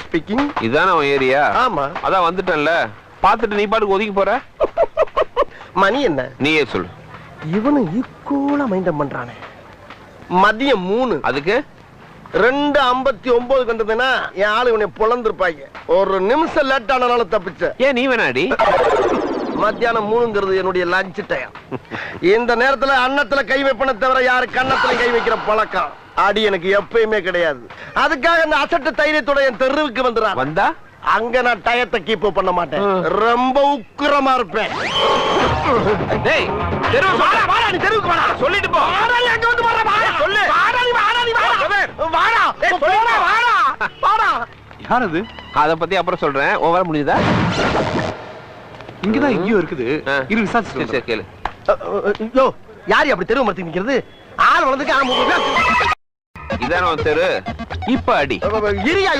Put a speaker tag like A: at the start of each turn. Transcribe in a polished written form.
A: Speaking.
B: இதான உன் area?
A: ஆமா.
B: அதான் வந்துட்டேன்ல, பாத்துட்டு நீ பாட்டுக்கு ஒதுக்கி போற.
A: மணி என்ன?
B: நீயே சொல்லு.
A: இவனு ஈக்குவலா மைண்டம் பண்றானே. மதியம் 3.
B: அதுக்கு
A: 2:59 கண்டதுன்னா என் ஆளு உன்னை பொழந்திருப்பாங்க. ஒரு நிமிஷம் லேட் ஆனாலும் தப்பிச்ச.
B: ஏன் நீ வேணாடி?
A: மத்தியானம் 3ங்கிறது என்னுடைய லஞ்ச் டைம். இந்த நேரத்துல அன்னத்துல கை வைப்பன தவிர யாரு கன்னத்துல கை வைக்கிற பழக்கம் அடி எனக்கு எப்பயுமே கிடையாது. அதுக்காக அந்த அசட்டு தைரியத்தோட என் தெருவுக்கு வந்துடுறான்.
B: வந்தா
A: அங்க நான் டயத்தை கீப் பண்ண மாட்டேன். ரொம்ப உக்கிரமா இருப்பேன்.
B: டேய், தெருவுக்கு வாடா, வாடா, நீ தெருவுக்கு வாடா. சொல்லிட்டு போ.
A: வாடா, நீ அங்க வந்து வாடா, வாடா.
B: சொல்லு.
A: வாடா, நீ வாடா, நீ வாடா. வாடா.
B: ஏய், சொல்லுடா,
A: வாடா. வாடா.
C: யார் அது?
B: அத பத்தி அப்புறம் சொல்றேன். உன் வேலை முடியுதா?
C: இங்கதான் எங்கேயோ இருக்குது. இரு
B: சரி
C: விசாரிச்சு
B: சரி கேளு.
A: யோ, யாரு அப்படி தெருவு மரத்துக்கு நிக்கிறது? ஆள் வளர்ந்துக்கு
B: இதான உன் தெரு. இப்ப அடி.
A: இரியா